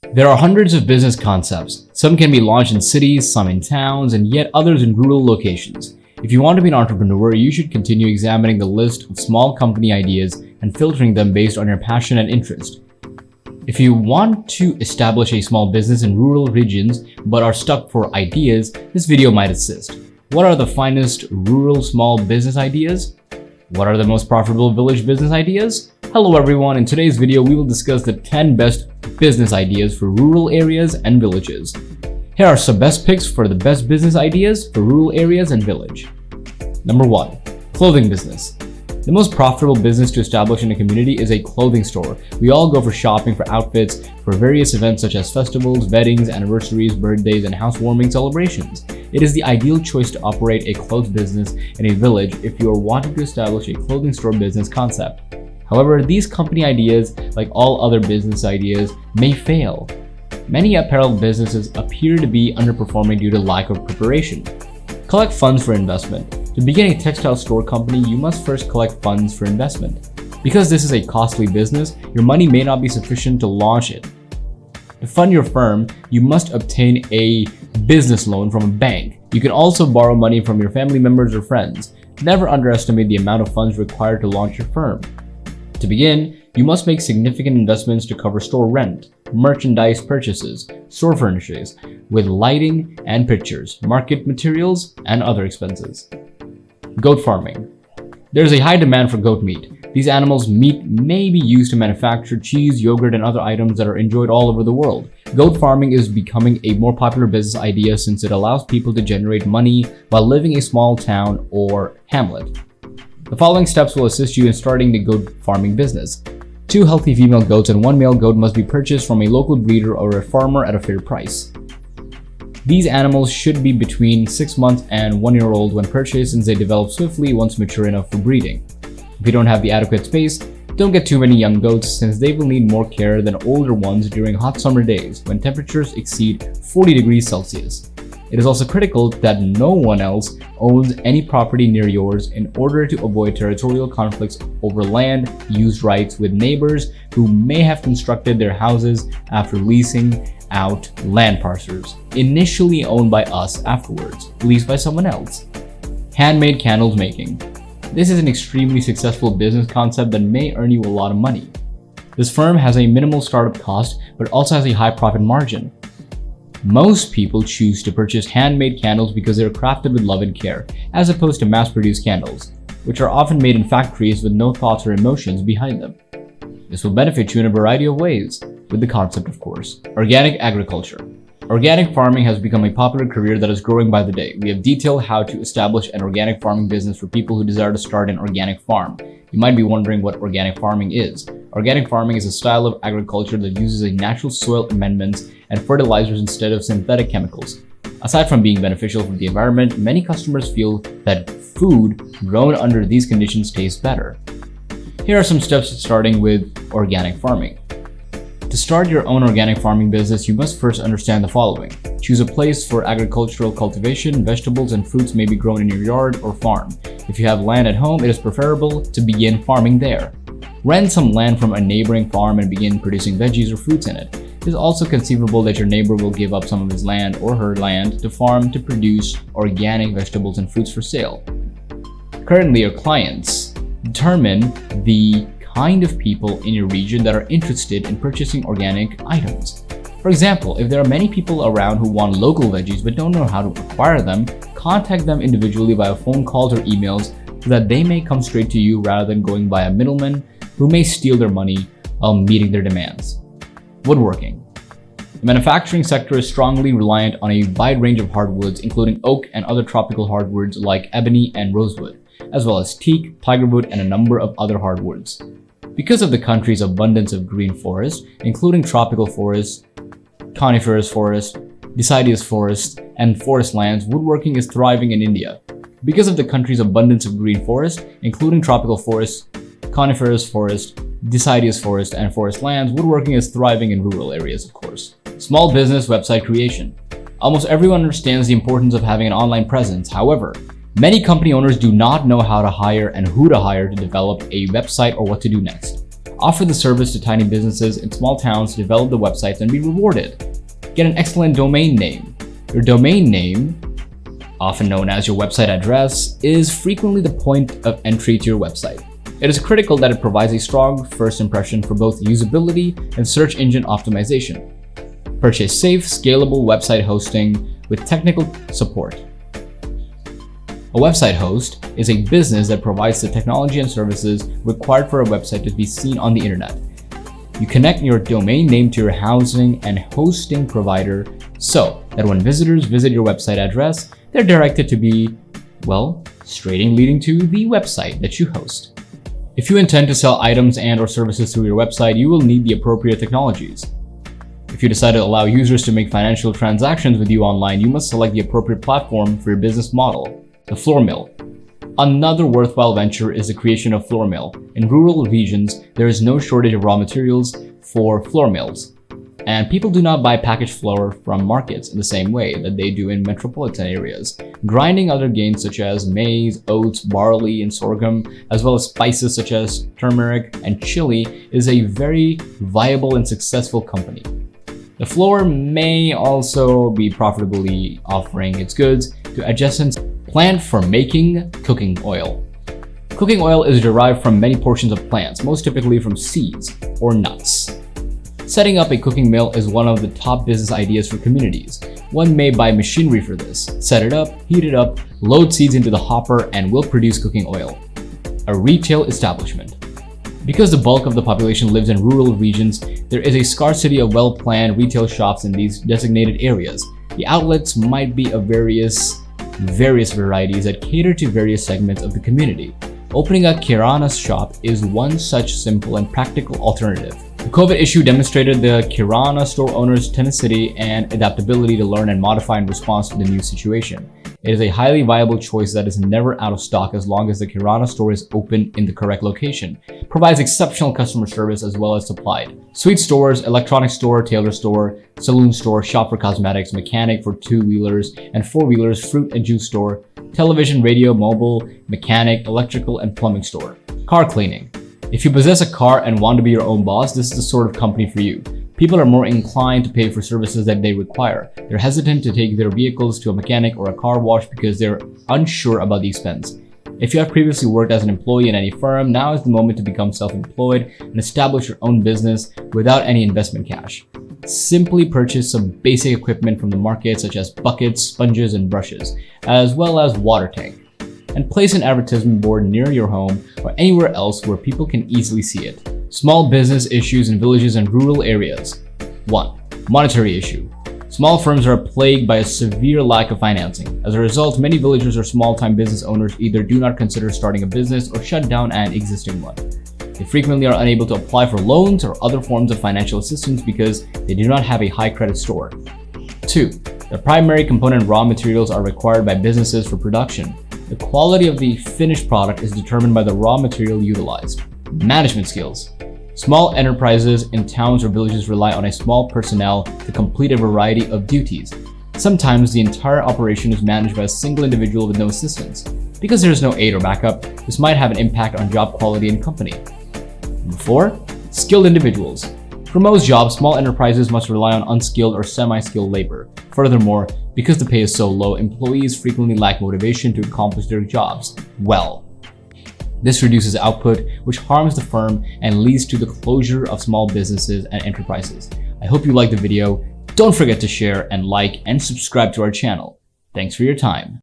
There are hundreds of business concepts. Some can be launched in cities, some in towns, and yet others in rural locations. If you want to be an entrepreneur, you should continue examining the list of small company ideas and filtering them based on your passion and interest. If you want to establish a small business in rural regions but are stuck for ideas, this video might assist. What are the finest rural small business ideas? What are the most profitable village business ideas? Hello everyone, in today's video we will discuss the 10 best business ideas for rural areas and villages. Here are some best picks for the best business ideas for rural areas and village. Number 1. Clothing business. The most profitable business to establish in a community is a clothing store. We all go for shopping for outfits for various events such as festivals, weddings, anniversaries, birthdays, and housewarming celebrations. It is the ideal choice to operate a clothes business in a village if you are wanting to establish a clothing store business concept. However, these company ideas, like all other business ideas, may fail. Many apparel businesses appear to be underperforming due to lack of preparation. Collect funds for investment. To begin a textile store company, you must first collect funds for investment. Because this is a costly business, your money may not be sufficient to launch it. To fund your firm, you must obtain a business loan from a bank. You can also borrow money from your family members or friends. Never underestimate the amount of funds required to launch your firm. To begin, you must make significant investments to cover store rent, merchandise purchases, store furnishings, with lighting and pictures, market materials, and other expenses. Goat farming. There is a high demand for goat meat. These animals' meat may be used to manufacture cheese, yogurt, and other items that are enjoyed all over the world. Goat farming is becoming a more popular business idea since it allows people to generate money while living in a small town or hamlet. The following steps will assist you in starting the goat farming business. 2 healthy female goats and 1 male goat must be purchased from a local breeder or a farmer at a fair price. These animals should be between 6 months and 1 year old when purchased, since they develop swiftly once mature enough for breeding. If you don't have the adequate space, don't get too many young goats, since they will need more care than older ones during hot summer days when temperatures exceed 40 degrees Celsius. It is also critical that no one else owns any property near yours in order to avoid territorial conflicts over land use rights with neighbors who may have constructed their houses after leasing out land parcels initially owned by us, afterwards leased by someone else. Handmade candles making. This is an extremely successful business concept that may earn you a lot of money. This firm has a minimal startup cost but also has a high profit margin. Most people choose to purchase handmade candles because they are crafted with love and care, as opposed to mass-produced candles, which are often made in factories with no thoughts or emotions behind them. This will benefit you in a variety of ways, with the concept, of course. Organic agriculture. Organic farming has become a popular career that is growing by the day. We have detailed how to establish an organic farming business for people who desire to start an organic farm. You might be wondering what organic farming is. Organic farming is a style of agriculture that uses a natural soil amendments and fertilizers instead of synthetic chemicals. Aside from being beneficial for the environment, many customers feel that food grown under these conditions tastes better. Here are some steps to starting with organic farming. To start your own organic farming business, you must first understand the following. Choose a place for agricultural cultivation. Vegetables and fruits may be grown in your yard or farm. If you have land at home, it is preferable to begin farming there. Rent some land from a neighboring farm and begin producing veggies or fruits in it. It is also conceivable that your neighbor will give up some of his land or her land to farm to produce organic vegetables and fruits for sale. Currently, your clients determine the kind of people in your region that are interested in purchasing organic items. For example, if there are many people around who want local veggies but don't know how to acquire them, contact them individually via phone calls or emails so that they may come straight to you rather than going by a middleman who may steal their money while meeting their demands. Woodworking. The manufacturing sector is strongly reliant on a wide range of hardwoods, including oak and other tropical hardwoods like ebony and rosewood, as well as teak, tigerwood, and a number of other hardwoods. Because of the country's abundance of green forests, including tropical forests, coniferous forests, deciduous forests, and forest lands, woodworking is thriving in India. Because of the country's abundance of green forests, including tropical forests, coniferous forests, deciduous forest, and forest lands, woodworking is thriving in rural areas, of course. Small business website creation. Almost everyone understands the importance of having an online presence. However, many company owners do not know how to hire and who to hire to develop a website or what to do next. Offer the service to tiny businesses in small towns to develop the websites and be rewarded. Get an excellent domain name. Your domain name, often known as your website address, is frequently the point of entry to your website. It is critical that it provides a strong first impression for both usability and search engine optimization. Purchase safe, scalable website hosting with technical support. A website host is a business that provides the technology and services required for a website to be seen on the internet. You connect your domain name to your housing and hosting provider so that when visitors visit your website address, they're directed to be, well, straight in leading to the website that you host. If you intend to sell items and/or services through your website, you will need the appropriate technologies. If you decide to allow users to make financial transactions with you online, you must select the appropriate platform for your business model. The floor mill. Another worthwhile venture is the creation of floor mill. In rural regions, there is no shortage of raw materials for floor mills, and people do not buy packaged flour from markets in the same way that they do in metropolitan areas. Grinding other grains such as maize, oats, barley, and sorghum, as well as spices such as turmeric and chili, is a very viable and successful company. The flour may also be profitably offering its goods to adjacent plant for making cooking oil. Cooking oil is derived from many portions of plants, most typically from seeds or nuts. Setting up a cooking mill is one of the top business ideas for communities. One may buy machinery for this, set it up, heat it up, load seeds into the hopper, and will produce cooking oil. A retail establishment. Because the bulk of the population lives in rural regions, there is a scarcity of well-planned retail shops in these designated areas. The outlets might be of various varieties that cater to various segments of the community. Opening a kirana shop is one such simple and practical alternative. The COVID issue demonstrated the kirana store owners' tenacity and adaptability to learn and modify in response to the new situation. It is a highly viable choice that is never out of stock as long as the kirana store is open in the correct location, provides exceptional customer service as well as supplied. Sweet stores, electronics store, tailor store, saloon store, shop for cosmetics, mechanic for two-wheelers and four-wheelers, fruit and juice store, television, radio, mobile, mechanic, electrical, and plumbing store. Car cleaning. If you possess a car and want to be your own boss, this is the sort of company for you. People are more inclined to pay for services that they require. They're hesitant to take their vehicles to a mechanic or a car wash because they're unsure about the expense. If you have previously worked as an employee in any firm, now is the moment to become self-employed and establish your own business without any investment cash. Simply purchase some basic equipment from the market such as buckets, sponges, and brushes, as well as water tank, and place an advertisement board near your home or anywhere else where people can easily see it. Small business issues in villages and rural areas. 1. Monetary issue. Small firms are plagued by a severe lack of financing. As a result, many villagers or small-time business owners either do not consider starting a business or shut down an existing one. They frequently are unable to apply for loans or other forms of financial assistance because they do not have a high credit score. 2. The primary component raw materials are required by businesses for production. The quality of the finished product is determined by the raw material utilized. Management skills. Small enterprises in towns or villages rely on a small personnel to complete a variety of duties. Sometimes the entire operation is managed by a single individual with no assistance. Because there is no aid or backup, this might have an impact on job quality and company. Number 4. Skilled individuals. For most jobs, small enterprises must rely on unskilled or semi-skilled labor. Furthermore, because the pay is so low, employees frequently lack motivation to accomplish their jobs well. This reduces output, which harms the firm and leads to the closure of small businesses and enterprises. I hope you liked the video. Don't forget to share and like and subscribe to our channel. Thanks for your time.